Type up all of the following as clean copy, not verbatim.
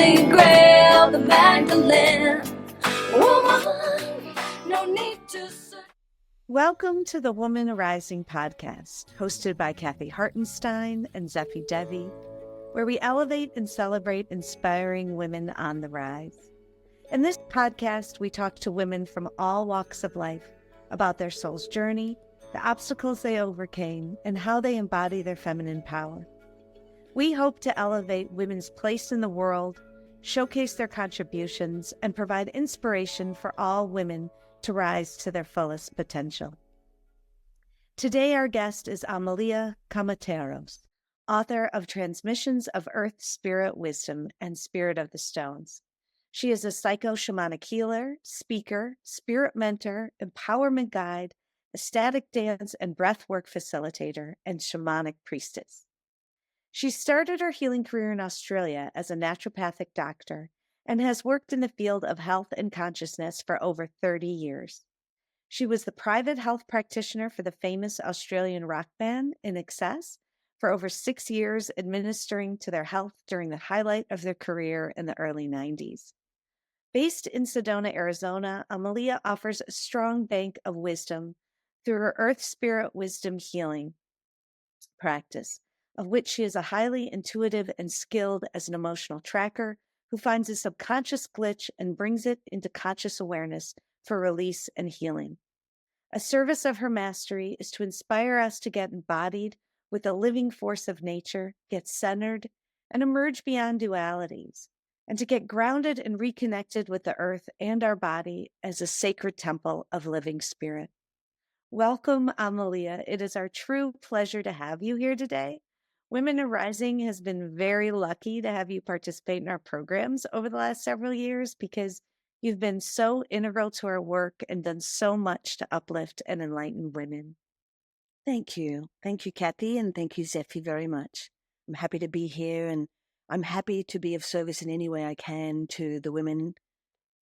Holy Grail, the Magdalene. Woman, no need to search. Welcome to the Woman Arising podcast, hosted by Kathy Hartenstein and Zephy Devi, where we elevate and celebrate inspiring women on the rise. In this podcast, we talk to women from all walks of life about their soul's journey, the obstacles they overcame, and how they embody their feminine power. We hope to elevate women's place in the world, showcase their contributions, and provide inspiration for all women to rise to their fullest potential. Today, our guest is Amalia Camateros, author of Transmissions of Earth Spirit Wisdom and Spirit of the Stones. She is a psycho-shamanic healer, speaker, spirit mentor, empowerment guide, ecstatic dance and breathwork facilitator, and shamanic priestess. She started her healing career in Australia as a naturopathic doctor and has worked in the field of health and consciousness for over 30 years. She was the private health practitioner for the famous Australian rock band In Excess for over 6 years, administering to their health during the highlight of their career in the early 90s. Based in Sedona, Arizona, Amalia offers a strong bank of wisdom through her Earth Spirit Wisdom healing practice, of which she is a highly intuitive and skilled as an emotional tracker who finds a subconscious glitch and brings it into conscious awareness for release and healing. A service of her mastery is to inspire us to get embodied with the living force of nature, get centered, and emerge beyond dualities, and to get grounded and reconnected with the earth and our body as a sacred temple of living spirit. Welcome, Amalia. It is our true pleasure to have you here today. Women Arising has been very lucky to have you participate in our programs over the last several years because you've been so integral to our work and done so much to uplift and enlighten women. Thank you. Thank you, Kathy, and thank you, Zephy, very much. I'm happy to be here, and I'm happy to be of service in any way I can to the women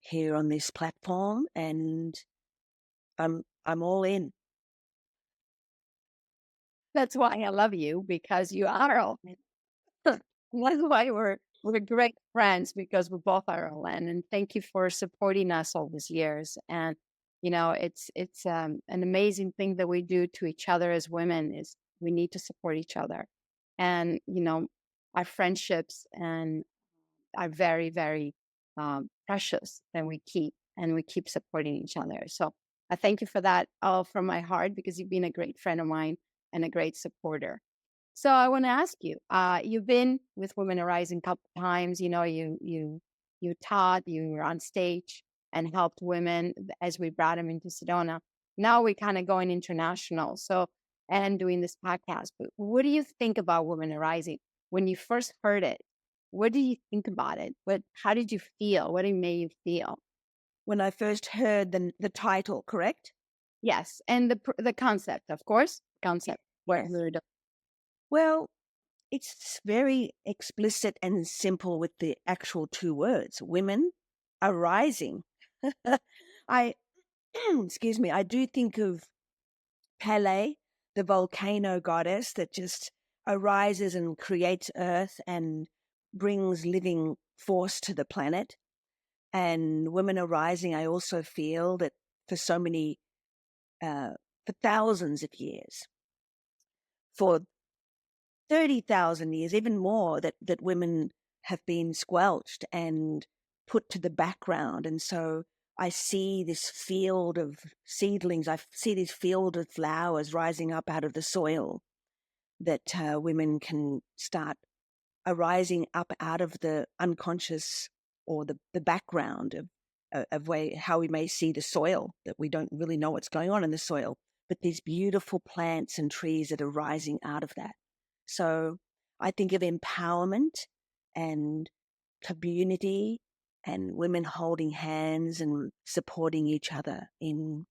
here on this platform, and I'm all in. That's why I love you, because you are all in. That's why we're great friends, because we both are all in. And thank you for supporting us all these years. And it's an amazing thing that we do to each other as women is we need to support each other. And our friendships and are very, very precious, and we keep supporting each other. So I thank you for that all from my heart, because you've been a great friend of mine and a great supporter. So I want to ask you, you've been with Women Arising a couple of times, you taught, you were on stage and helped women as we brought them into Sedona. Now we're kind of going international. And doing this podcast, but what do you think about Women Arising? When you first heard it, what did you think about it? How did you feel? What it made you feel? When I first heard the title, correct? Yes, and the concept, of course, Yes. Well, it's very explicit and simple with the actual two words: women arising. Excuse me, I do think of Pele, the volcano goddess that just arises and creates earth and brings living force to the planet. And Women Arising, I also feel that for so many, for thousands of years, for 30,000 years, even more, that women have been squelched and put to the background. And so I see this field of seedlings, I see this field of flowers rising up out of the soil, that women can start arising up out of the unconscious or the background of how we may see the soil, that we don't really know what's going on in the soil, but these beautiful plants and trees that are rising out of that. So I think of empowerment and community and women holding hands and supporting each other in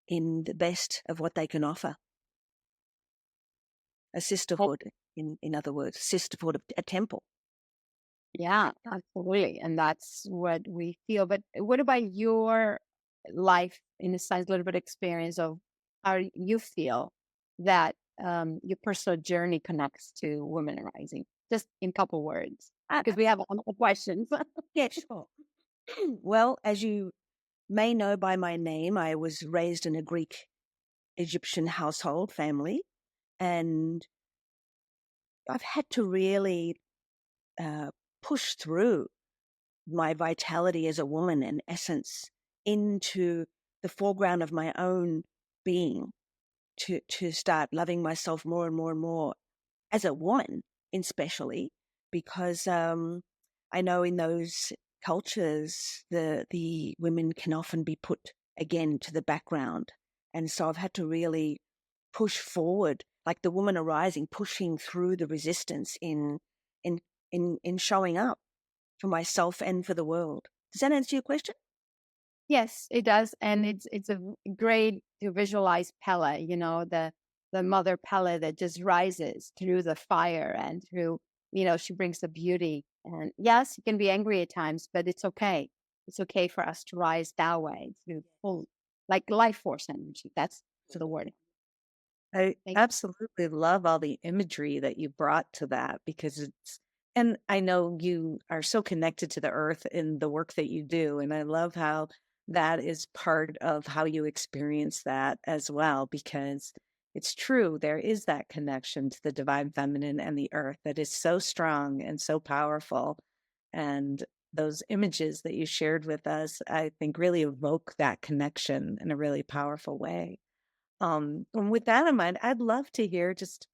the best of what they can offer. A sisterhood, in other words, sisterhood, a temple. yeah, absolutely. And that's what we feel. But what about your life, in a sense, a little bit experience of how you feel that your personal journey connects to women rising? Just in a couple words, because we have a lot of questions. Yeah, sure. Well, as you may know by my name, I was raised in a Greek Egyptian household family, and I've had to really push through my vitality as a woman and essence into the foreground of my own being to start loving myself more and more and more as a woman, especially because I know in those cultures the women can often be put again to the background, and so I've had to really push forward, like the woman arising, pushing through the resistance in in showing up for myself and for the world. Does that answer your question? Yes, it does, and it's a great to visualize Pele. The mother Pele that just rises through the fire and through. She brings the beauty. And yes, you can be angry at times, but it's okay. It's okay for us to rise that way through full, like life force energy. That's the word. I Thank absolutely love all the imagery that you brought to that because and I know you are so connected to the earth in the work that you do. And I love how that is part of how you experience that as well, because it's true. There is that connection to the divine feminine and the earth that is so strong and so powerful. And those images that you shared with us, I think really evoke that connection in a really powerful way. And with that in mind, I'd love to hear just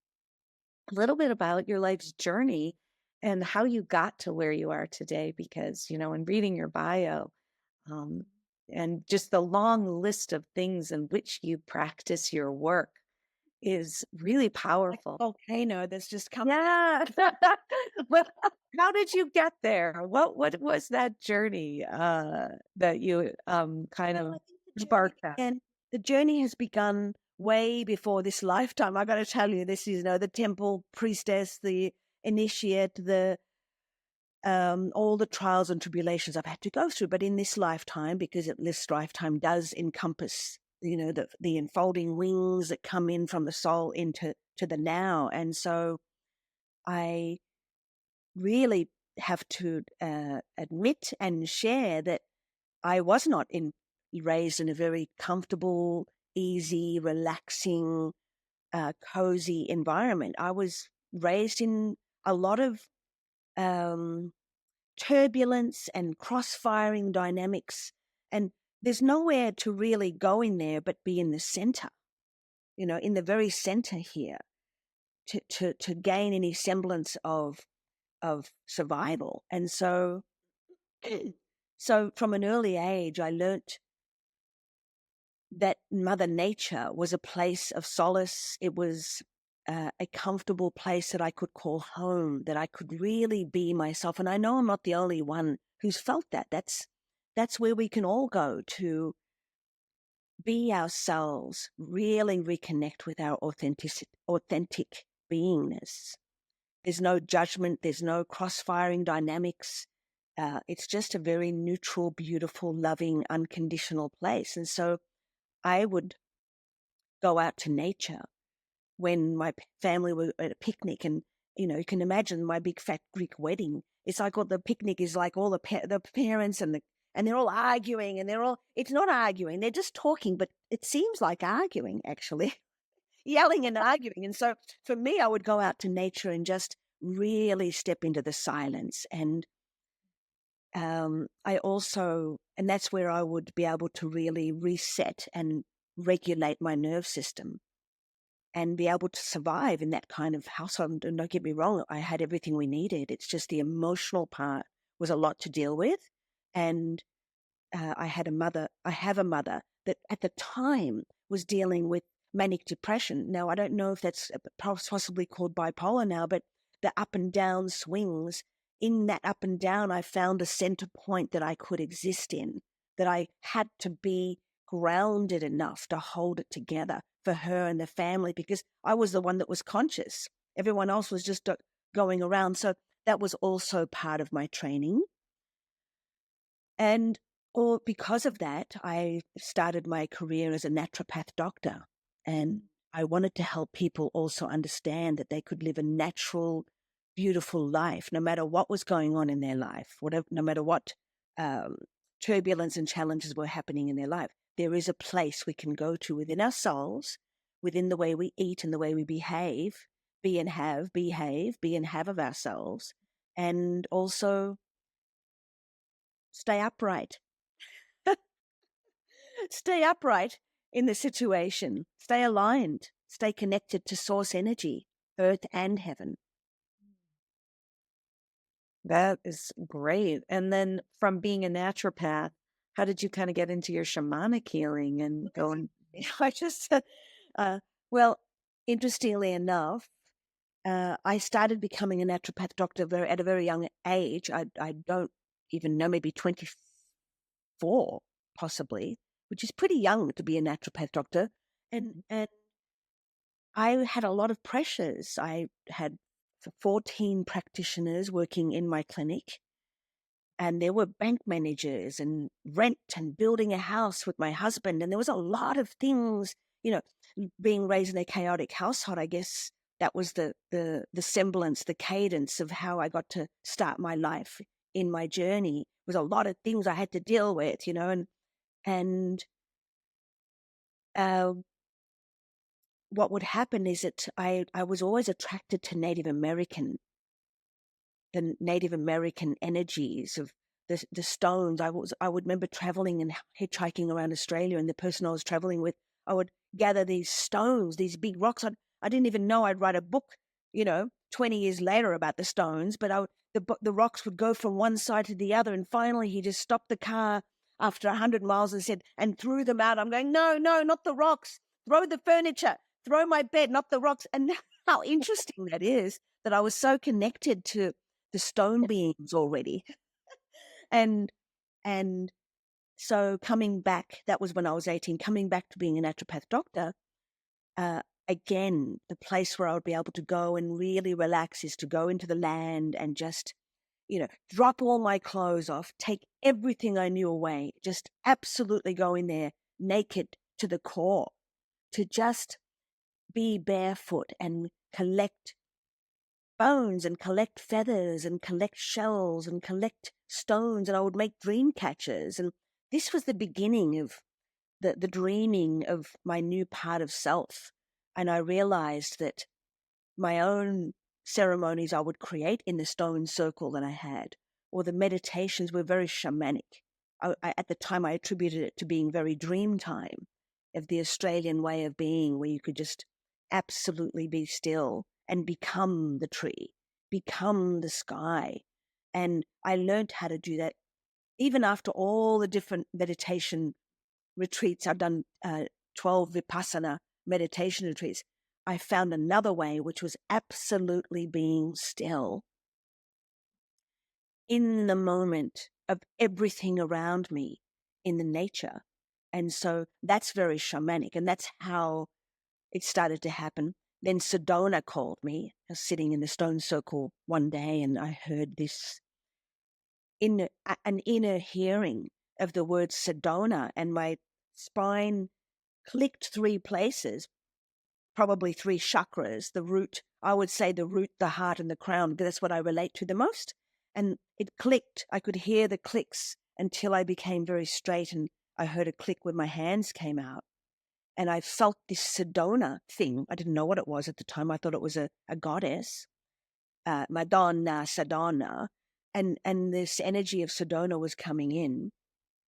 a little bit about your life's journey and how you got to where you are today. Because, in reading your bio, um, and just the long list of things in which you practice your work is really Like a powerful. volcano that's just come. Yeah. Well, how did you get there? What was that journey that you kind Well, of I think the journey sparked that? began. The journey has begun way before this lifetime. I got to tell you, this is the temple priestess, the initiate, the all the trials and tribulations I've had to go through. But in this lifetime, because this lifetime does encompass, the enfolding wings that come in from the soul into the now, and so I really have to admit and share that I was not raised in a very comfortable, easy, relaxing, cozy environment. I was raised in a lot of turbulence and cross-firing dynamics, and there's nowhere to really go in there but be in the center, in the very center here, to gain any semblance of survival. And so so from an early age I learnt that Mother Nature was a place of solace. It was a comfortable place that I could call home, that I could really be myself. And I know I'm not the only one who's felt that. That's where we can all go to be ourselves, really reconnect with our authentic beingness. There's no judgment. There's no cross-firing dynamics. It's just a very neutral, beautiful, loving, unconditional place. And so I would go out to nature when my family were at a picnic, and you can imagine my big fat Greek wedding. It's like all the picnic is like all the parents and they're all arguing, and it's not arguing, they're just talking, but it seems like arguing actually, yelling and arguing. And so for me, I would go out to nature and just really step into the silence. And and that's where I would be able to really reset and regulate my nerve system and be able to survive in that kind of household. And don't get me wrong, I had everything we needed. It's just the emotional part was a lot to deal with. And I have a mother that at the time was dealing with manic depression. Now, I don't know if that's possibly called bipolar now, but the up and down swings. In that up and down, I found a center point that I could exist in, that I had to be grounded enough to hold it together for her and the family, because I was the one that was conscious. Everyone else was just going around. So that was also part of my training. And because of that, I started my career as a naturopath doctor. And I wanted to help people also understand that they could live a natural, beautiful life, no matter what was going on in their life, whatever, no matter what turbulence and challenges were happening in their life. There is a place we can go to within ourselves, within the way we eat and the way we behave, be and have of ourselves, and also stay upright. Stay upright in the situation, stay aligned, stay connected to source energy, earth and heaven. That is great. And then from being a naturopath, how did you kind of get into your shamanic healing and going? I just, well, interestingly enough, I started becoming a naturopath doctor at a very young age. I don't even know, maybe 24, possibly, which is pretty young to be a naturopath doctor. And I had a lot of pressures. I had 14 practitioners working in my clinic, and there were bank managers and rent and building a house with my husband. And there was a lot of things, being raised in a chaotic household. I guess that was the semblance, the cadence of how I got to start my life in my journey. It was a lot of things I had to deal with, and what would happen is that I was always attracted to the Native American energies of the stones. I would remember traveling and hitchhiking around Australia, and the person I was traveling with, I would gather these stones, these big rocks. I didn't even know I'd write a book, 20 years later about the stones, but the rocks would go from one side to the other, and finally he just stopped the car after 100 miles and said, and threw them out. I'm going, no, not the rocks. Throw the furniture. Throw my bed, not the rocks. And how interesting that is, that I was so connected to the stone beings already. And so coming back, that was when I was 18, coming back to being a naturopath doctor, again, the place where I would be able to go and really relax is to go into the land and just, drop all my clothes off, take everything I knew away, just absolutely go in there naked to the core, to just be barefoot and collect bones and collect feathers and collect shells and collect stones, and I would make dream catchers. And this was the beginning of the dreaming of my new part of self. And I realized that my own ceremonies I would create in the stone circle that I had, or the meditations, were very shamanic. At the time, I attributed it to being very dream time, of the Australian way of being, where you could just absolutely be still and become the tree, become the sky. And I learned how to do that even after all the different meditation retreats. I've done 12 Vipassana meditation retreats. I found another way, which was absolutely being still in the moment of everything around me in the nature. And so that's very shamanic, and that's how it started to happen. Then Sedona called me. I was sitting in the stone circle one day, and I heard this an inner hearing of the word Sedona, and my spine clicked 3 places, probably 3 chakras, the root, I would say the root, the heart, and the crown, because that's what I relate to the most. And it clicked. I could hear the clicks until I became very straight, and I heard a click when my hands came out. And I felt this Sedona thing. I didn't know what it was at the time. I thought it was a goddess, Madonna, Sedona. And this energy of Sedona was coming in.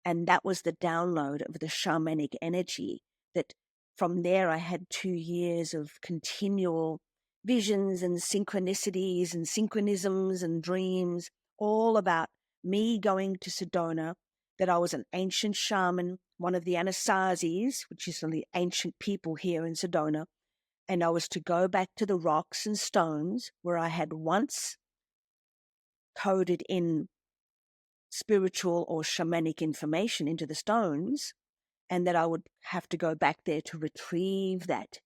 And that was the download of the shamanic energy. That from there, I had 2 years of continual visions and synchronicities and synchronisms and dreams, all about me going to Sedona, that I was an ancient shaman, one of the Anasazis, which is the ancient people here in Sedona, and I was to go back to the rocks and stones where I had once coded in spiritual or shamanic information into the stones, and that I would have to go back there to retrieve that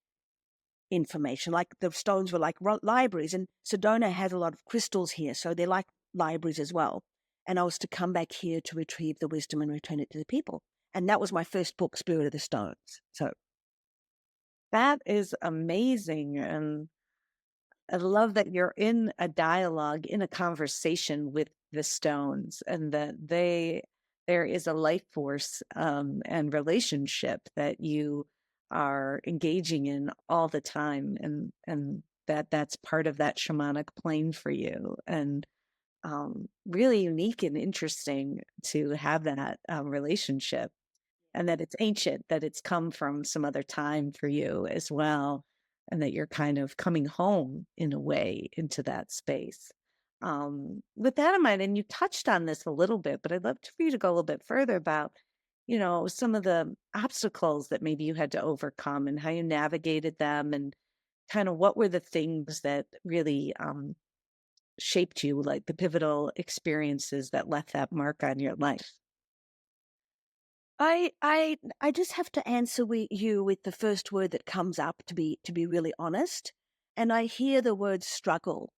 information. Like the stones were like libraries, and Sedona has a lot of crystals here, so they're like libraries as well. And I was to come back here to retrieve the wisdom and return it to the people. And that was my first book, Spirit of the Stones. So That is amazing. And I love that you're in a dialogue, in a conversation with the stones, and that there is a life force and relationship that you are engaging in all the time, and that's part of that shamanic plane for you, and really unique and interesting to have that relationship, and that it's ancient, that it's come from some other time for you as well, and that you're kind of coming home in a way into that space. With that in mind, and you touched on this a little bit, but I'd love for you to go a little bit further about, some of the obstacles that maybe you had to overcome and how you navigated them, and kind of what were the things that really shaped you, like the pivotal experiences that left that mark on your life. I just have to answer you with the first word that comes up, to be really honest. And I hear the word struggle.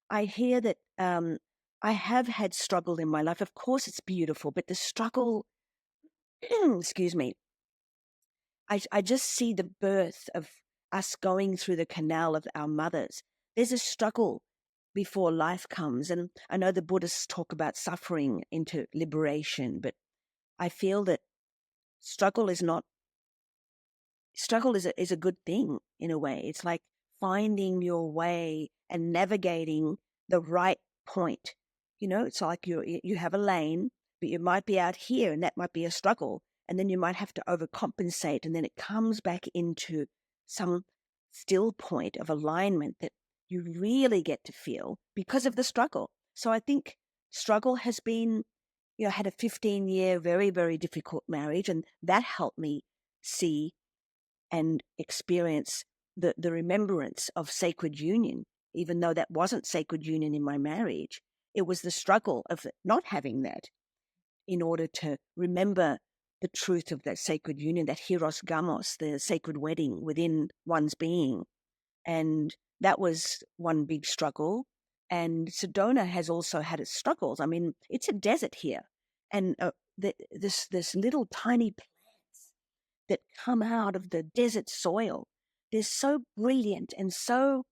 I hear that I have had struggle in my life. Of course, it's beautiful, but the struggle, excuse me, I just see the birth of us going through the canal of our mothers. There's a struggle before life comes. And I know the Buddhists talk about suffering into liberation, but I feel that struggle is not struggle is a good thing in a way. It's like finding your way and navigating the right point. It's like you have a lane, but you might be out here, and that might be a struggle, and then you might have to overcompensate, and then it comes back into some still point of alignment that you really get to feel because of the struggle. So I think struggle has been, I had a 15-year very, very difficult marriage, and that helped me see and experience the remembrance of sacred union, even though that wasn't sacred union in my marriage. It was the struggle of not having that in order to remember the truth of that sacred union, that hieros gamos, the sacred wedding within one's being. And that was one big struggle. And Sedona has also had its struggles. I mean, it's a desert here. And this little tiny that come out of the desert soil. They're so brilliant and so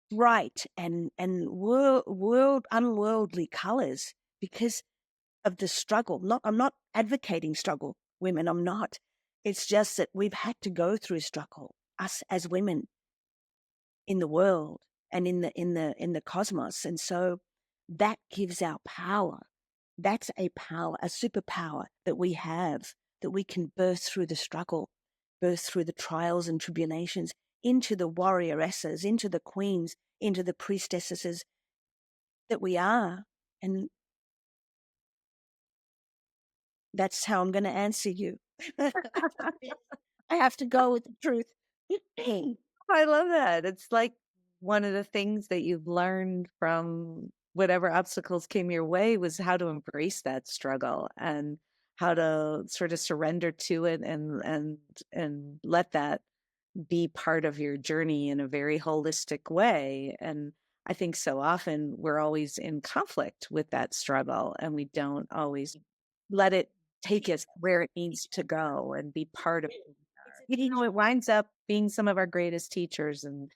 bright and unworldly colors because of the struggle. I'm not advocating struggle, women. I'm not. It's just that we've had to go through struggle, us as women in the world and in the cosmos, and so that gives our power. That's a power, a superpower that we have, that we can birth through the struggle, birth through the trials and tribulations, into the warrioresses, into the queens, into the priestesses that we are. And that's how I'm going to answer you. I have to go with the truth. I love that. It's like one of the things that you've learned from whatever obstacles came your way was how to embrace that struggle, and how to sort of surrender to it, and let that be part of your journey in a very holistic way. And I think so often we're always in conflict with that struggle, and we don't always let it take us where it needs to go and be part of it. It winds up being some of our greatest teachers, and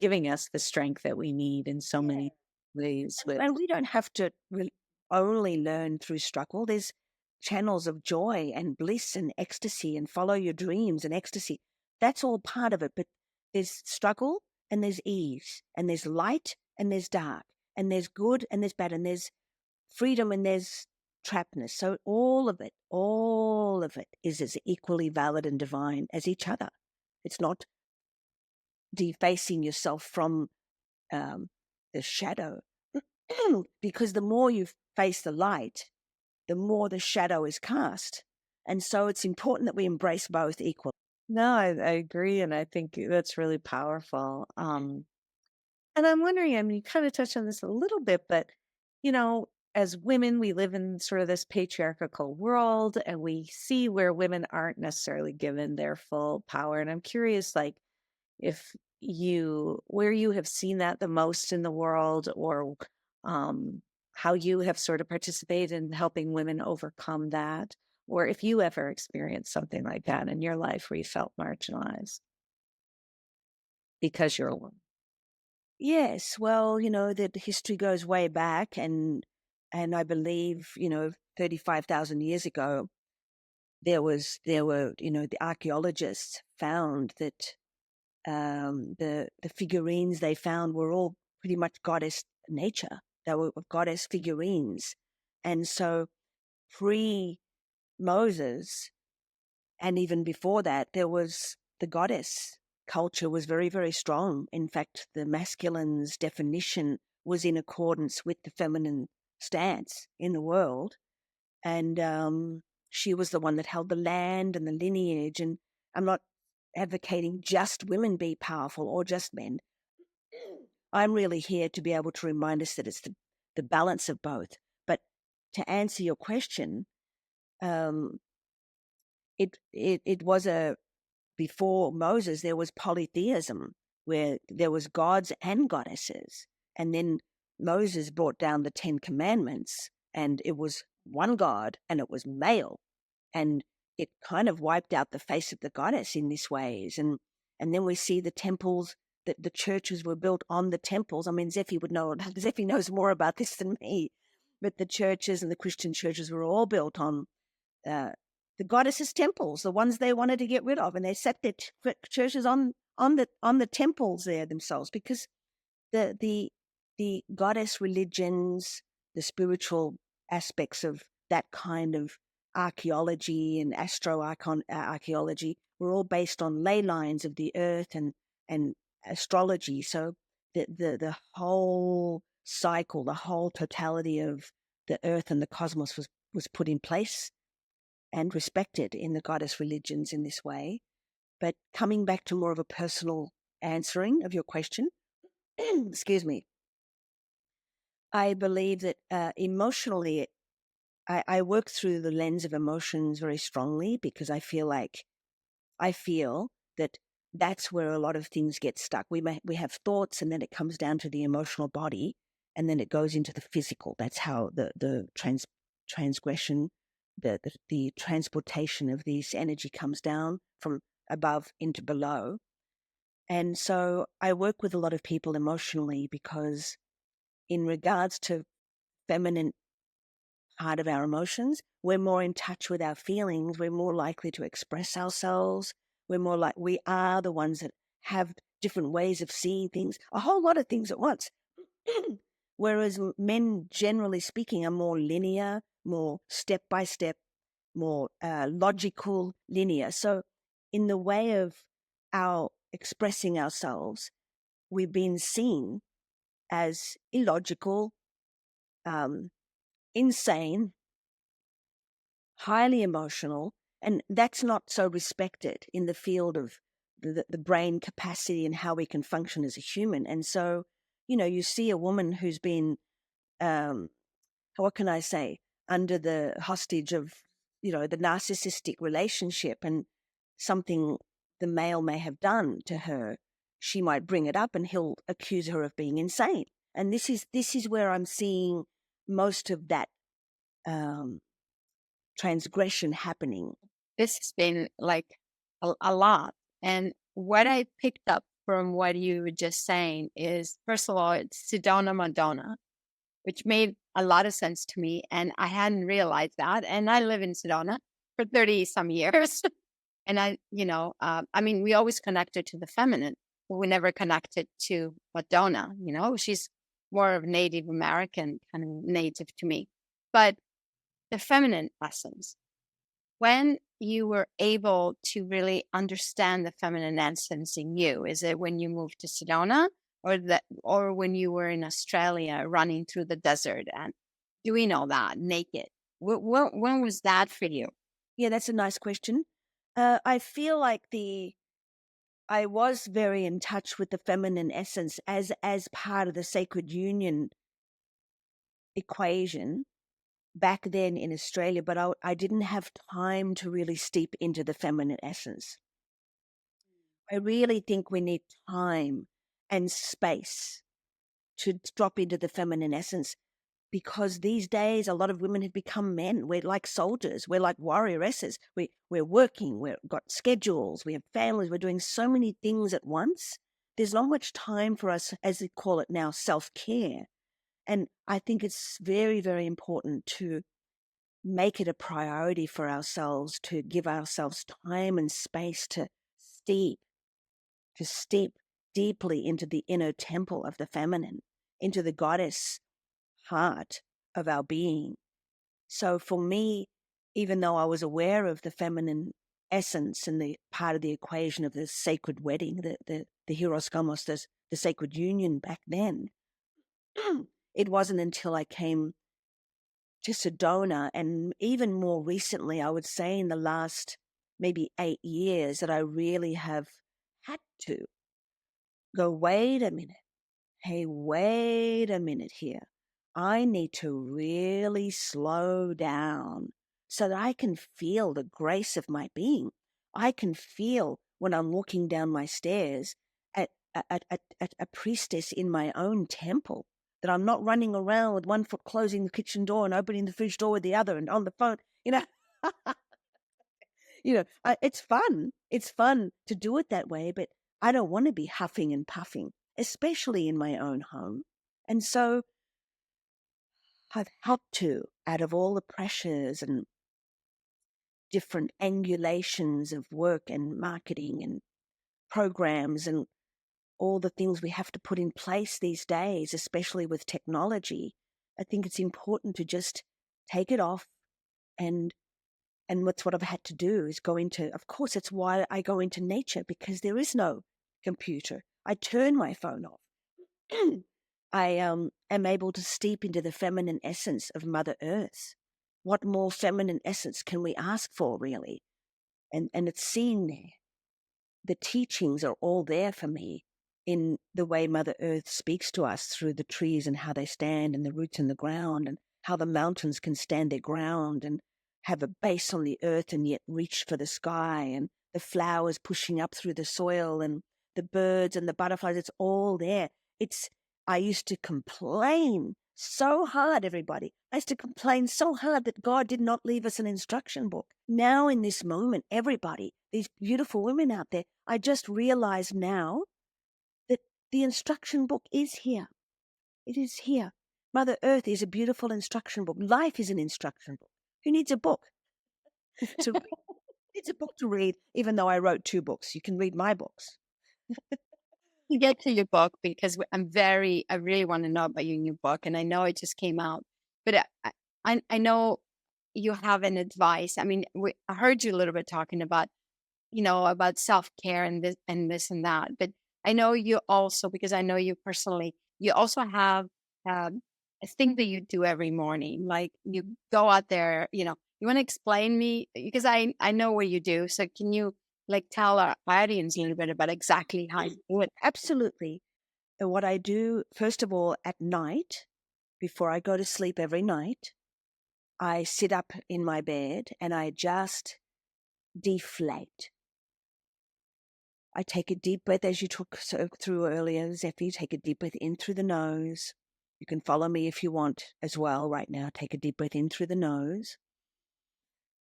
giving us the strength that we need in so many ways. And we don't have to only learn through struggle. There's channels of joy and bliss and ecstasy, and follow your dreams and ecstasy. That's all part of it. But there's struggle and there's ease, and there's light and there's dark, and there's good and there's bad, and there's freedom and there's trappedness. So all of it is as equally valid and divine as each other. It's not defacing yourself from the shadow, because the more you face the light, the more the shadow is cast. And so it's important that we embrace both equally. No, I agree. And I think that's really powerful. And I'm wondering, I mean, you kind of touched on this a little bit, but, as women, we live in sort of this patriarchal world, and we see where women aren't necessarily given their full power. And I'm curious, like, where you have seen that the most in the world, or how you have sort of participated in helping women overcome that, or if you ever experienced something like that in your life where you felt marginalized because you're a woman. Yes, well, that history goes way back, and I believe 35,000 years ago there were the archaeologists found that the figurines they found were all pretty much goddess nature. They were goddess figurines, and so pre Moses and even before that, there was the goddess culture was very, very strong. In fact, the masculine's definition was in accordance with the feminine stance in the world. And she was the one that held the land and the lineage. And I'm not advocating just women be powerful or just men. I'm really here to be able to remind us that it's the balance of both. But to answer your question, it was before Moses, there was polytheism where there was gods and goddesses. And then Moses brought down the 10 Commandments, and it was one God and it was male. And it kind of wiped out the face of the goddess in these ways. And then we see the temples, that the churches were built on the temples. I mean, Zephy would know, Zephy knows more about this than me, but the churches and the Christian churches were all built on the goddesses' temples, the ones they wanted to get rid of, and they set their churches on the temples there themselves, because the goddess religions, the spiritual aspects of that kind of archaeology and archaeology were all based on ley lines of the earth and astrology. So the whole cycle, the whole totality of the earth and the cosmos was put in place and respected in the goddess religions in this way. But coming back to more of a personal answering of your question, excuse me, I believe that emotionally, I work through the lens of emotions very strongly, because I feel that that's where a lot of things get stuck. We have thoughts, and then it comes down to the emotional body, and then it goes into the physical. That's how the transgression, the transportation of this energy comes down from above into below. And so I work with a lot of people emotionally, because in regards to feminine part of our emotions, we're more in touch with our feelings. We're more likely to express ourselves. We are the ones that have different ways of seeing things, a whole lot of things at once. Whereas men, generally speaking, are more linear, more step by step, more logical, linear. So in the way of our expressing ourselves, we've been seen as illogical, insane, highly emotional, and that's not so respected in the field of the brain capacity and how we can function as a human. And so, you see a woman who's been, what can I say, under the hostage of, the narcissistic relationship, and something the male may have done to her, she might bring it up and he'll accuse her of being insane. And this is where I'm seeing most of that transgression happening. This has been like a lot. And what I picked up from what you were just saying is, first of all, it's Sedona Madonna, which made a lot of sense to me. And I hadn't realized that. And I live in Sedona for 30 some years. And we always connected to the feminine, but we never connected to Madonna. She's more of Native American, kind of native to me. But the feminine essence, when you were able to really understand the feminine essence in you, is it when you moved to Sedona, or when you were in Australia running through the desert and doing all that naked? When was that for you? Yeah, that's a nice question. I feel like I was very in touch with the feminine essence as part of the sacred union equation back then in Australia, but I didn't have time to really steep into the feminine essence. I really think we need time and space to drop into the feminine essence. because these days a lot of women have become men. We're like soldiers. We're like warrioresses. We're working. We've got schedules. We have families. We're doing so many things at once. There's not much time for us, as they call it now, self-care. And I think it's very, very important to make it a priority for ourselves, to give ourselves time and space to steep deeply into the inner temple of the feminine, into the goddess heart of our being. So for me, even though I was aware of the feminine essence and the part of the equation of the sacred wedding, the hieros gamos, the sacred union back then, it wasn't until I came to Sedona, and even more recently, I would say in the last maybe 8 years, that I really have had to go, wait a minute. Hey, wait a minute here. I need to really slow down so that I can feel the grace of my being. I can feel when I'm walking down my stairs at a priestess in my own temple, that I'm not running around with one foot closing the kitchen door and opening the fridge door with the other and on the phone, you know. It's fun. It's fun to do it that way, but I don't want to be huffing and puffing, especially in my own home. And so I've had to, out of all the pressures and different angulations of work and marketing and programs and all the things we have to put in place these days, especially with technology, I think it's important to just take it off. And that's what I've had to do, is go into, of course, it's why I go into nature, because there is no computer. I turn my phone off. I am able to steep into the feminine essence of Mother Earth. What more feminine essence can we ask for, really? And it's seen there. The teachings are all there for me in the way Mother Earth speaks to us through the trees and how they stand and the roots in the ground, and how the mountains can stand their ground and have a base on the earth and yet reach for the sky, and the flowers pushing up through the soil and the birds and the butterflies. It's all there. I used to complain so hard, everybody. I used to complain so hard that God did not leave us an instruction book. Now in this moment, everybody, these beautiful women out there, I just realize now that the instruction book is here. It is here. Mother Earth is a beautiful instruction book. Life is an instruction book. Who needs a book to read? It's a book to read, even though I wrote 2 books. You can read my books. To get to your book, because I really want to know about your new book, and I know it just came out, but I know you have an advice. I mean, I heard you a little bit talking about, about self-care and this and that, but I know you also, because I know you personally, you also have a thing that you do every morning. Like, you go out there, you want to explain me, because I know what you do. So can you tell our audience a little bit about exactly how you do it? Absolutely. And what I do, first of all, at night, before I go to sleep every night, I sit up in my bed and I just deflate. I take a deep breath, as you took through earlier, Zephy. Take a deep breath in through the nose. You can follow me if you want as well right now. Take a deep breath in through the nose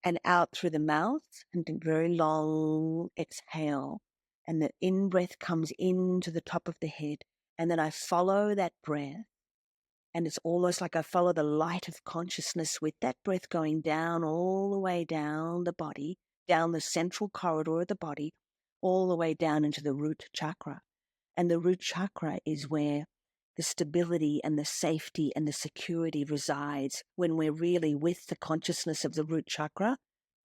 and out through the mouth, and a very long exhale. And the in-breath comes into the top of the head. And then I follow that breath. And it's almost like I follow the light of consciousness with that breath going down, all the way down the body, down the central corridor of the body, all the way down into the root chakra. And the root chakra is where the stability and the safety and the security resides. When we're really with the consciousness of the root chakra,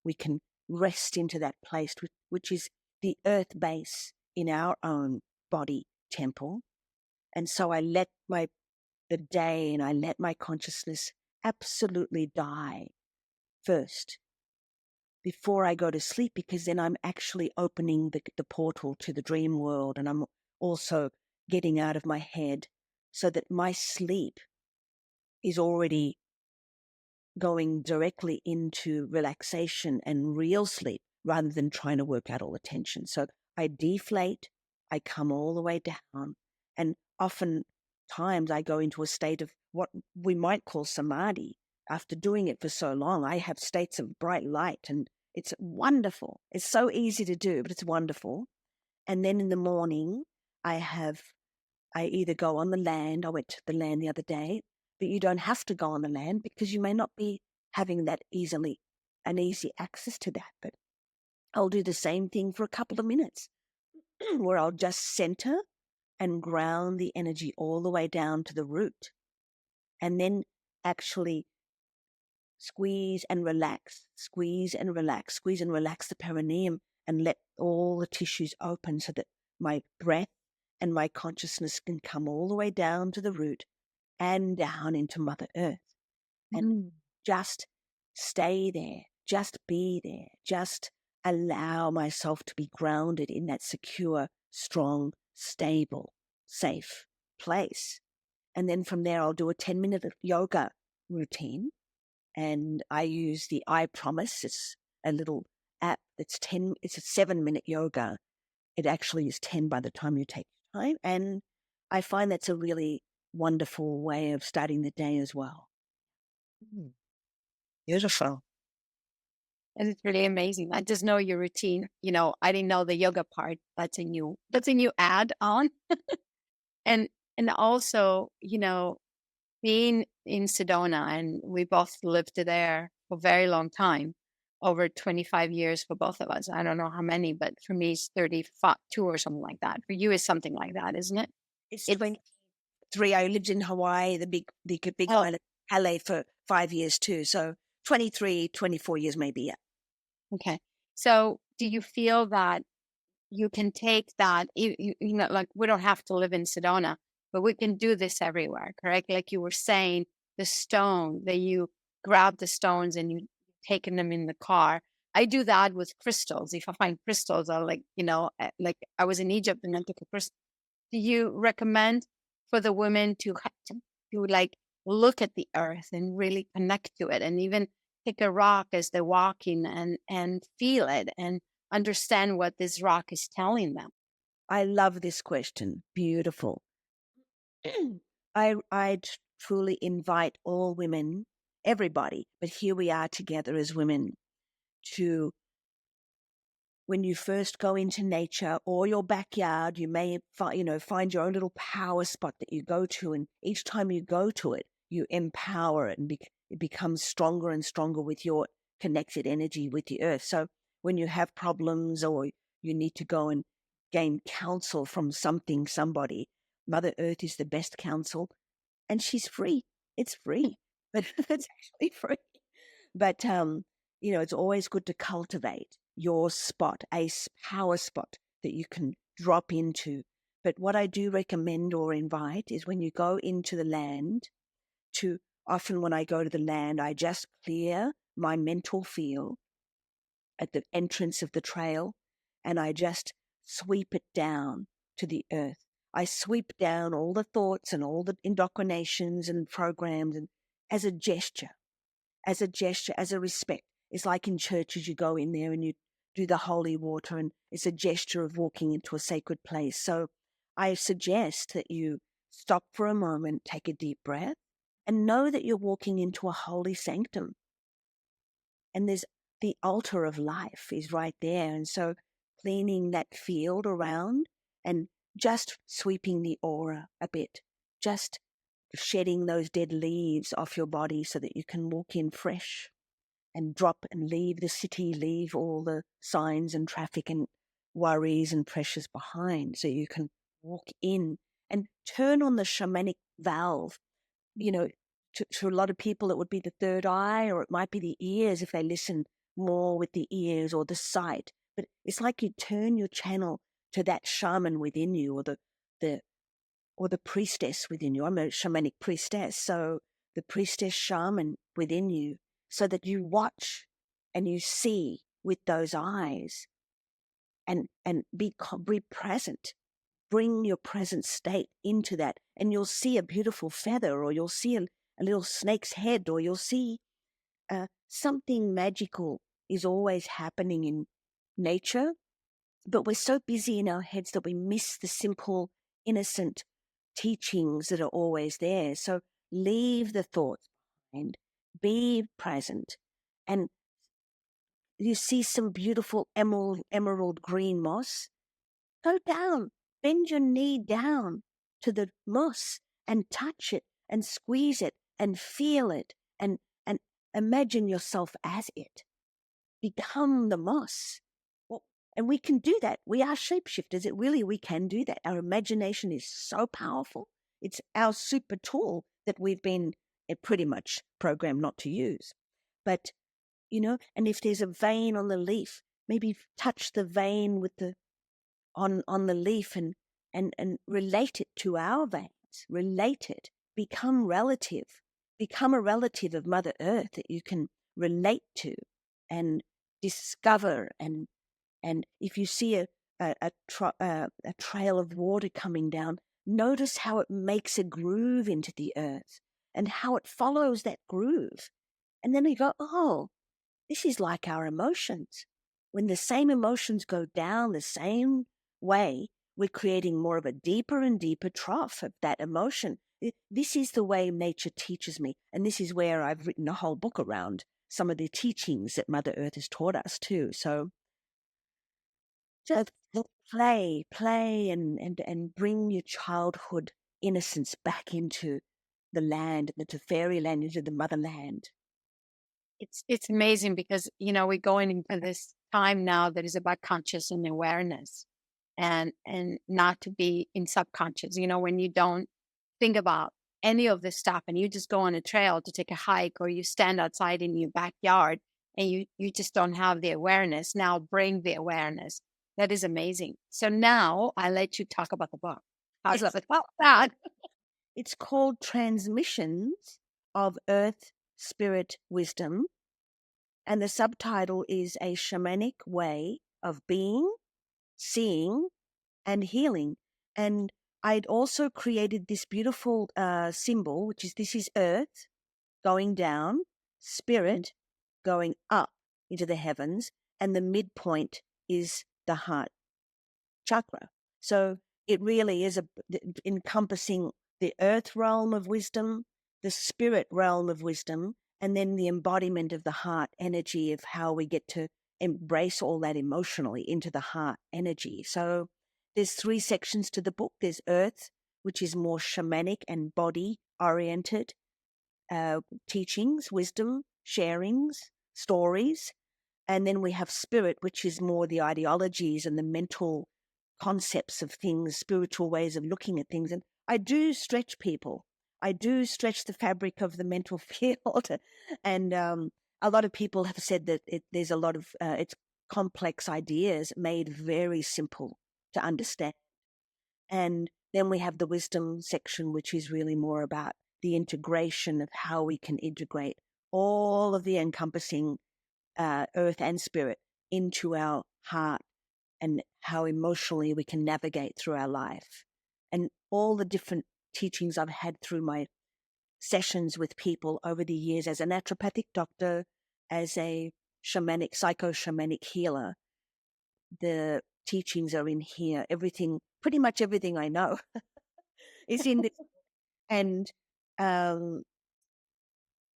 we can rest into that place, which is the earth base in our own body temple. And so I let the day and I let my consciousness absolutely die first before I go to sleep, because then I'm actually opening the portal to the dream world, and I'm also getting out of my head so that my sleep is already going directly into relaxation and real sleep rather than trying to work out all the tension. So I deflate, I come all the way down, and often times I go into a state of what we might call samadhi. After doing it for so long, I have states of bright light, and it's wonderful. It's so easy to do, but it's wonderful. And then in the morning, I either go on the land. I went to the land the other day, but you don't have to go on the land because you may not be having that easy access to that. But I'll do the same thing for a couple of minutes where I'll just center and ground the energy all the way down to the root, and then actually squeeze and relax the perineum and let all the tissues open so that my breath and my consciousness can come all the way down to the root and down into Mother Earth. And just stay there, just be there, just allow myself to be grounded in that secure, strong, stable, safe place. And then from there, I'll do a 10-minute yoga routine. And I use the I Promise. It's a little app that's 10, it's a 7-minute yoga. It actually is 10 by the time you take time. And I find that's a really wonderful way of starting the day as well. Beautiful. And it's really amazing. I just know your routine. I didn't know the yoga part. That's a new add on. and also, being in Sedona, and we both lived there for a very long time, over 25 years for both of us. I don't know how many, but for me it's 32 or something like that. For you it's something like that, isn't it? It's 23. I lived in Hawaii, the big island, LA, for 5 years too. So 23, 24 years maybe, yeah. Okay. So do you feel that you can take that, like we don't have to live in Sedona, but we can do this everywhere, correct? Like you were saying, the stone, that you grab the stones and you taking them in the car. I do that with crystals. If I find crystals, I'll like I was in Egypt and I took a crystal. Do you recommend for the women to like look at the earth and really connect to it, and even take a rock as they're walking and feel it and understand what this rock is telling them? I love this question. Beautiful. I truly invite all women, everybody, but here we are together as women, to, when you first go into nature or your backyard, you may find your own little power spot that you go to, and each time you go to it, you empower it, and it becomes stronger and stronger with your connected energy with the earth. So when you have problems or you need to go and gain counsel from somebody, Mother Earth is the best counsel, and she's free. It's free, but it's actually free. But it's always good to cultivate your spot, a power spot that you can drop into. But what I do recommend or invite is, when you go into the land, often when I go to the land, I just clear my mental field at the entrance of the trail, and I just sweep it down to the earth. I sweep down all the thoughts and all the indoctrinations and programs, and as a gesture, as a respect. It's like in churches, you go in there and you do the holy water, and it's a gesture of walking into a sacred place. So I suggest that you stop for a moment, take a deep breath, and know that you're walking into a holy sanctum. And there's the altar of life is right there. And so cleaning that field around and just sweeping the aura a bit, just shedding those dead leaves off your body so that you can walk in fresh and drop and leave the city, leave all the signs and traffic and worries and pressures behind, so you can walk in and turn on the shamanic valve. To a lot of people, it would be the third eye, or it might be the ears if they listen more with the ears, or the sight. But it's like you turn your channel to that shaman within you, or the priestess within you. I'm a shamanic priestess, so the priestess shaman within you, so that you watch and you see with those eyes, and be present. Bring your present state into that, and you'll see a beautiful feather, or you'll see a little snake's head, or you'll see something magical is always happening in nature. But we're so busy in our heads that we miss the simple, innocent teachings that are always there. So leave the thoughts behind, be present, and you see some beautiful emerald green moss, go down, bend your knee down to the moss and touch it and squeeze it and feel it and imagine yourself as it. Become the moss. Well, and we can do that. We are shapeshifters. We can do that. Our imagination is so powerful. It's our super tool that we've been pretty much programmed not to use. But, and if there's a vein on the leaf, maybe touch the vein with the on the leaf and relate it to our veins. Relate it. Become relative. Become a relative of Mother Earth that you can relate to and discover. And if you see a trail of water coming down, notice how it makes a groove into the earth and how it follows that groove. And then you go, oh, this is like our emotions. When the same emotions go down the same way, we're creating more of a deeper and deeper trough of that emotion. This is the way nature teaches me. And this is where I've written a whole book around some of the teachings that Mother Earth has taught us too. So just play and bring your childhood innocence back into the land, into fairyland, into the motherland. It's amazing because, we're going into this time now that is about conscious and awareness and not to be in subconscious, when you don't think about any of this stuff and you just go on a trail to take a hike or you stand outside in your backyard and you just don't have the awareness. Now bring the awareness. That is amazing. So now I let you talk about the book. How's that? About that? It's called Transmissions of Earth Spirit Wisdom. And the subtitle is A Shamanic Way of Being, Seeing, and Healing. And I'd also created this beautiful symbol, which is this is Earth going down, Spirit going up into the heavens, and the midpoint is the heart chakra. So it really is encompassing the earth realm of wisdom, the spirit realm of wisdom, and then the embodiment of the heart energy of how we get to embrace all that emotionally into the heart energy. So there's 3 sections to the book. There's earth, which is more shamanic and body oriented teachings, wisdom, sharings, stories. And then we have spirit, which is more the ideologies and the mental concepts of things, spiritual ways of looking at things. And I do stretch people. I do stretch the fabric of the mental field. And a lot of people have said that there's a lot of it's complex ideas made very simple to understand. And then we have the wisdom section, which is really more about the integration of how we can integrate all of the encompassing earth and spirit into our heart and how emotionally we can navigate through our life. And all the different teachings I've had through my sessions with people over the years as a naturopathic doctor, as a shamanic, psycho-shamanic healer, the teachings are in here. Everything, pretty much everything I know is in this. And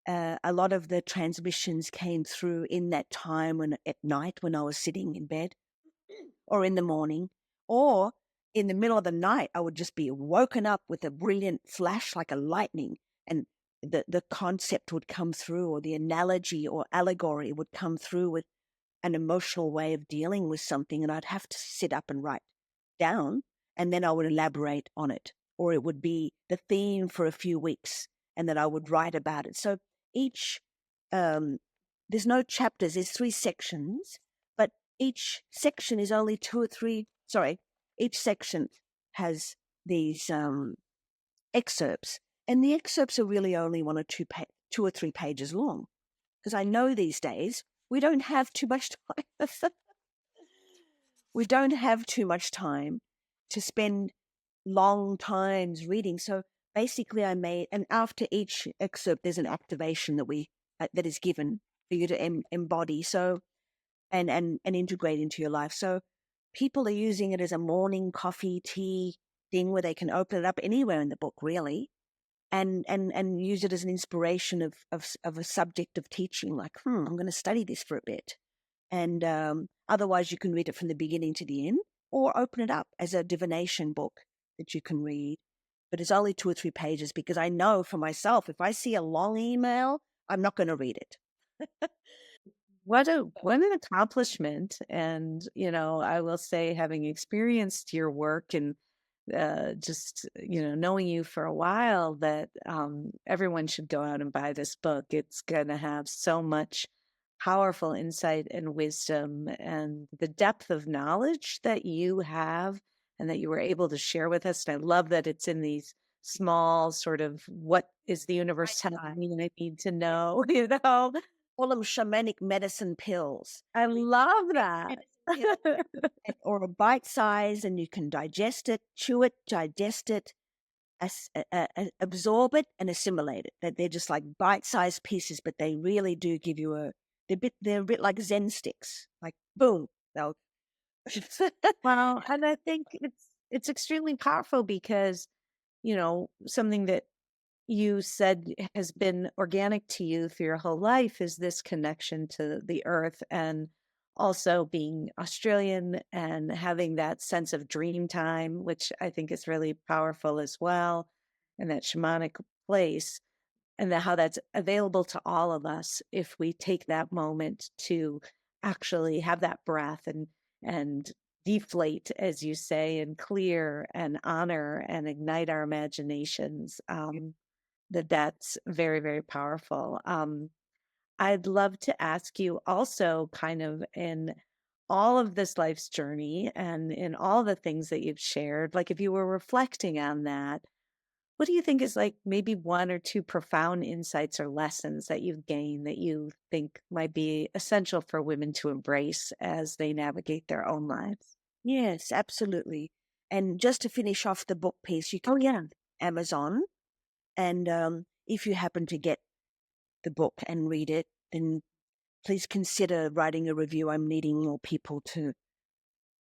a lot of the transmissions came through in that time at night when I was sitting in bed, or in the morning, or in the middle of the night, I would just be woken up with a brilliant flash like a lightning, and the concept would come through, or the analogy or allegory would come through with an emotional way of dealing with something, and I'd have to sit up and write down, and then I would elaborate on it, or it would be the theme for a few weeks, and then I would write about it. So each, there's no chapters, there's 3 sections, but each section is only 2 or 3, each section has these excerpts, and the excerpts are really only 1 or 2 or 3 pages long, because I know these days we don't have too much time. We don't have too much time to spend long times reading. So basically I made, and after each excerpt, there's an activation that is given for you to embody. So, and integrate into your life. So people are using it as a morning coffee, tea, thing where they can open it up anywhere in the book, really, and use it as an inspiration of a subject of teaching. Like, I'm going to study this for a bit, and otherwise you can read it from the beginning to the end, or open it up as a divination book that you can read. But it's only 2 or 3 pages, because I know for myself, if I see a long email, I'm not going to read it. What an accomplishment. And, I will say, having experienced your work and just, knowing you for a while, that everyone should go out and buy this book. It's going to have so much powerful insight and wisdom, and the depth of knowledge that you have and that you were able to share with us. And I love that it's in these small sort of, what is the universe telling me I need to know, Call them shamanic medicine pills. I love that. Or a bite size, and you can digest it, chew it, digest it, absorb it, and assimilate it. That they're just like bite-sized pieces, but they really do give you they're a bit like Zen sticks. Like, boom, they'll. Well, and I think it's extremely powerful because, something that you said has been organic to you through your whole life is this connection to the earth, and also being Australian and having that sense of dream time, which I think is really powerful as well, and that shamanic place, and how that's available to all of us if we take that moment to actually have that breath and deflate, as you say, and clear and honor and ignite our imaginations. That's very, very powerful. I'd love to ask you also, kind of in all of this life's journey and in all the things that you've shared, like if you were reflecting on that, what do you think is like maybe 1 or 2 profound insights or lessons that you've gained that you think might be essential for women to embrace as they navigate their own lives? Yes, absolutely. And just to finish off the book piece, you can yeah. Amazon, and if you happen to get the book and read it, then please consider writing a review. I'm needing more people to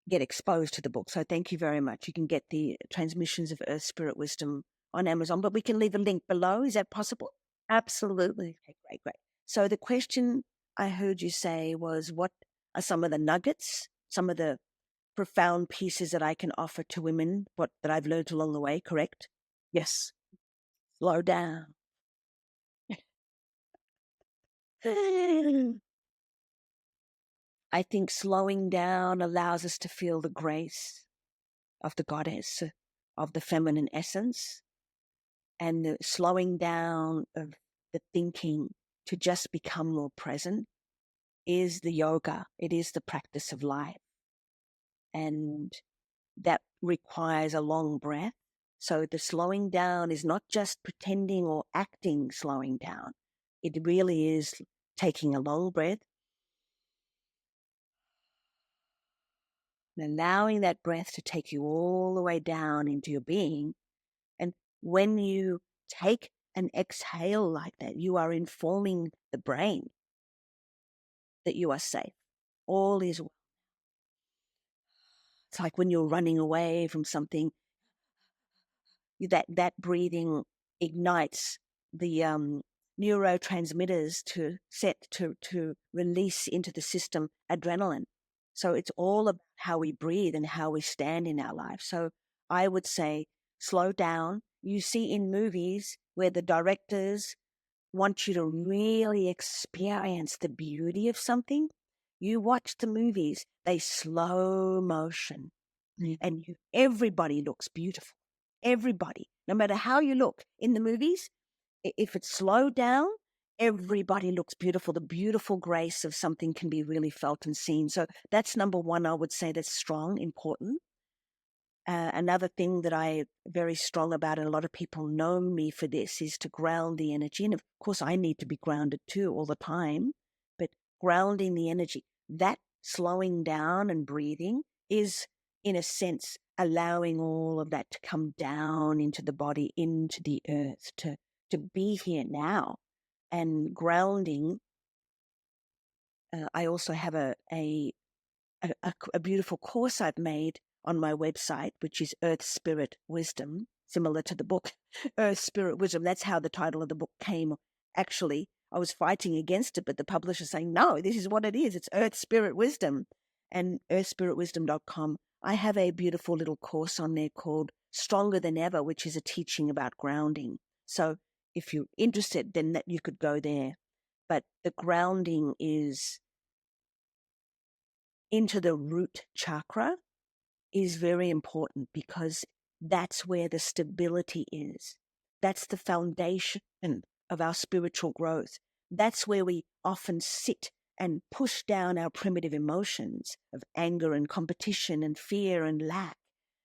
get exposed to the book. So thank you very much. You can get the Transmissions of Earth Spirit Wisdom on Amazon, but we can leave a link below. Is that possible? Absolutely. Okay, great. So the question I heard you say was, what are some of the nuggets, some of the profound pieces that I can offer to women, that I've learned along the way, correct? Yes. Slow down. I think slowing down allows us to feel the grace of the goddess, of the feminine essence, and the slowing down of the thinking to just become more present is the yoga. It is the practice of life. And that requires a long breath. So the slowing down is not just pretending or acting slowing down. It really is taking a long breath and allowing that breath to take you all the way down into your being. And when you take an exhale like that, you are informing the brain that you are safe. All is well. It's like when you're running away from something, that breathing ignites the neurotransmitters to release into the system adrenaline. So it's all about how we breathe and how we stand in our life. So I would say slow down. You see in movies where the directors want you to really experience the beauty of something. You watch the movies, they slow motion, and everybody looks beautiful. Everybody, no matter how you look in the movies, if it's slowed down, everybody looks beautiful. The beautiful grace of something can be really felt and seen. So that's number 1, I would say, that's strong, important. Another thing that I'm very strong about, and a lot of people know me for this, is to ground the energy. And of course, I need to be grounded too all the time, but grounding the energy, that slowing down and breathing is, in a sense, allowing all of that to come down into the body, into the earth, to be here now. And grounding, I also have a beautiful course I've made on my website, which is Earth Spirit Wisdom, similar to the book Earth Spirit Wisdom. That's how the title of the book came. Actually, I was fighting against it, but the publisher's saying, no, this is what it is. It's Earth Spirit Wisdom. And earthspiritwisdom.com. I have a beautiful little course on there called Stronger Than Ever, which is a teaching about grounding. So if you're interested, then that you could go there. But the grounding is into the root chakra is very important because that's where the stability is. That's the foundation of our spiritual growth. That's where we often sit and push down our primitive emotions of anger and competition and fear and lack.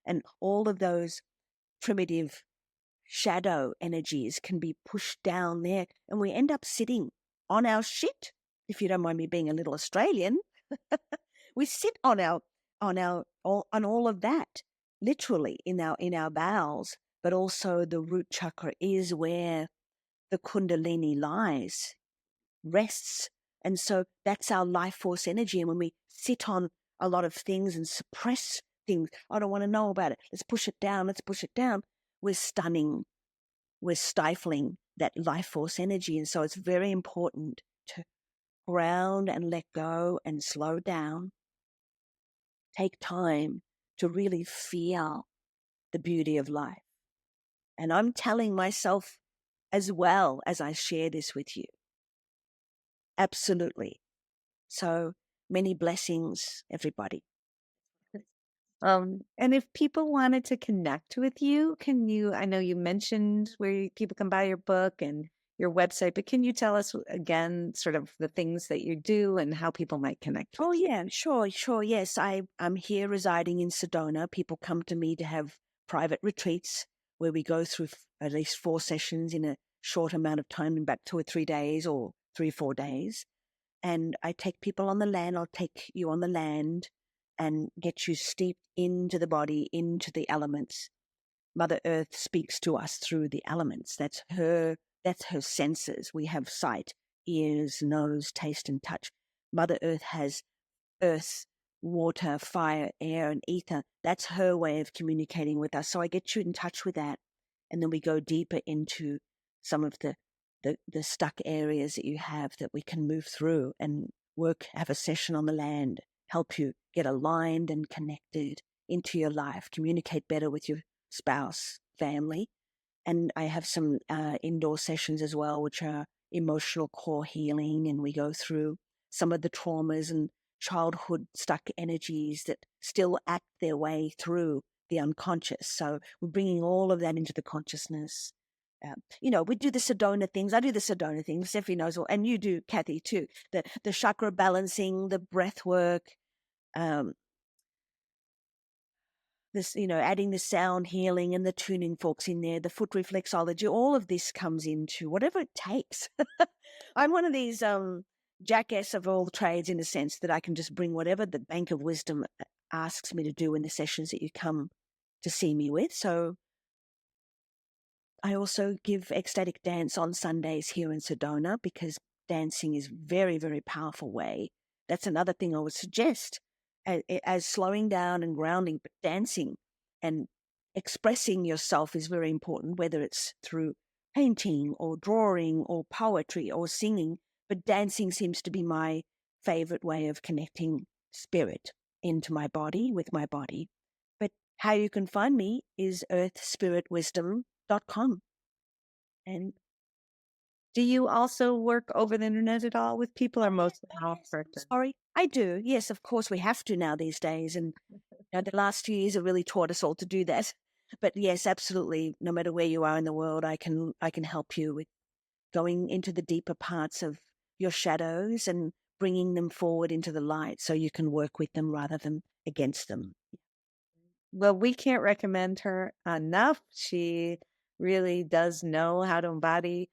And all of those primitive shadow energies can be pushed down there. And we end up sitting on our shit, if you don't mind me being a little Australian. We sit on all of that, literally in our bowels, but also the root chakra is where the kundalini lies, rests. And so that's our life force energy. And when we sit on a lot of things and suppress things, I don't want to know about it. Let's push it down. We're stunning. We're stifling that life force energy. And so it's very important to ground and let go and slow down. Take time to really feel the beauty of life. And I'm telling myself as well as I share this with you. Absolutely. So many blessings, everybody. And if people wanted to connect with you, I know you mentioned where people can buy your book and your website, but can you tell us again sort of the things that you do and how people might connect with you? Yeah, sure. Yes, I'm here residing in Sedona. People come to me to have private retreats where we go through at least 4 sessions in a short amount of time, about 2 or 3 days or 3 or 4 days. And I take people on the land. I'll take you on the land and get you steeped into the body, into the elements. Mother Earth speaks to us through the elements. That's her senses. We have sight, ears, nose, taste, and touch. Mother Earth has earth, water, fire, air, and ether. That's her way of communicating with us. So I get you in touch with that. And then we go deeper into some of the stuck areas that you have that we can move through and have a session on the land, help you get aligned and connected into your life, communicate better with your spouse, family. And I have some indoor sessions as well, which are emotional core healing. And we go through some of the traumas and childhood stuck energies that still act their way through the unconscious. So we're bringing all of that into the consciousness. We do the Sedona things. I do the Sedona things. Steffi knows all, and you do, Kathy, too. The chakra balancing, the breath work, adding the sound healing and the tuning forks in there, the foot reflexology, all of this comes into whatever it takes. I'm one of these jackass of all trades in the sense that I can just bring whatever the Bank of Wisdom asks me to do in the sessions that you come to see me with. So I also give ecstatic dance on Sundays here in Sedona because dancing is very, very powerful way. That's another thing I would suggest as slowing down and grounding, but dancing and expressing yourself is very important, whether it's through painting or drawing or poetry or singing. But dancing seems to be my favorite way of connecting spirit into my body, with my body. But how you can find me is earthspiritwisdom.com. And do you also work over the internet at all with people, or mostly off person? Sorry, I do. Yes, of course we have to now these days. And the last few years have really taught us all to do that. But yes, absolutely. No matter where you are in the world, I can help you with going into the deeper parts of your shadows and bringing them forward into the light so you can work with them rather than against them. Well, we can't recommend her enough. She really does know how to embody,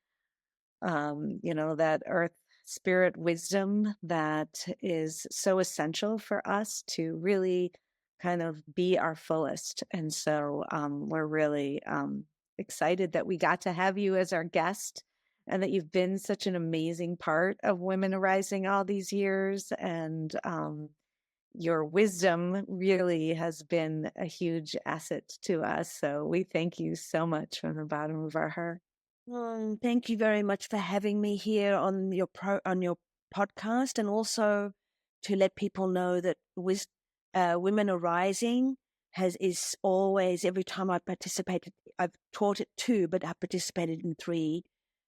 that earth spirit wisdom that is so essential for us to really kind of be our fullest. And so we're really excited that we got to have you as our guest and that you've been such an amazing part of Women Arising all these years. And your wisdom really has been a huge asset to us. So we thank you so much from the bottom of our heart. Thank you very much for having me here on your podcast, and also to let people know that Women Arising is always, every time I participated, I've taught it 2, but I participated in 3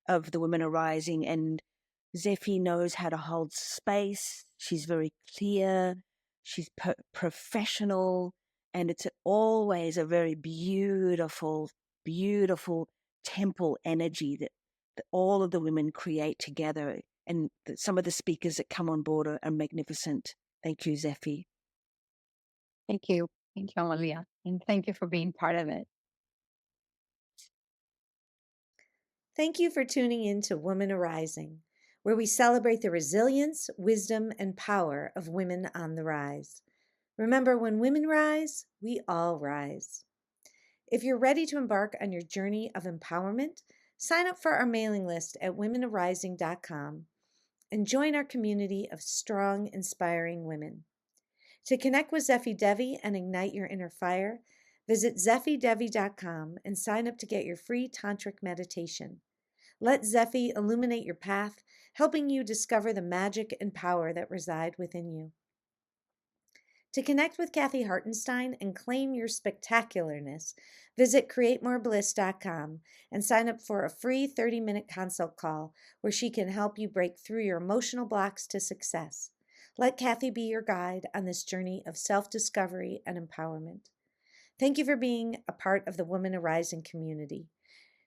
of the Women Arising, and Zephy knows how to hold space. She's very clear. She's professional, and it's always a very beautiful, beautiful temple energy that all of the women create together. And some of the speakers that come on board are magnificent. Thank you, Zephy. Thank you. Thank you, Amalia. And thank you for being part of it. Thank you for tuning in to Women Arising, where we celebrate the resilience, wisdom, and power of women on the rise. Remember, when women rise, we all rise. If you're ready to embark on your journey of empowerment, sign up for our mailing list at womenarising.com and join our community of strong, inspiring women. To connect with Zephy Devi and ignite your inner fire, visit zephydevi.com and sign up to get your free tantric meditation. Let Zephy illuminate your path, helping you discover the magic and power that reside within you. To connect with Kathy Hartenstein and claim your spectacularness, visit createmorebliss.com and sign up for a free 30-minute consult call where she can help you break through your emotional blocks to success. Let Kathy be your guide on this journey of self-discovery and empowerment. Thank you for being a part of the Women Arising community.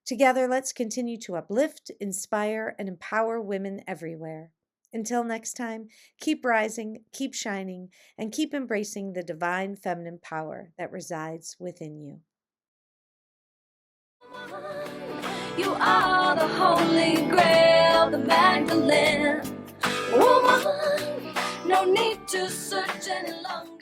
Together, let's continue to uplift, inspire, and empower women everywhere. Until next time, keep rising, keep shining, and keep embracing the divine feminine power that resides within you. You are the holy grail, the Magdalene. Woman, no need to search any longer.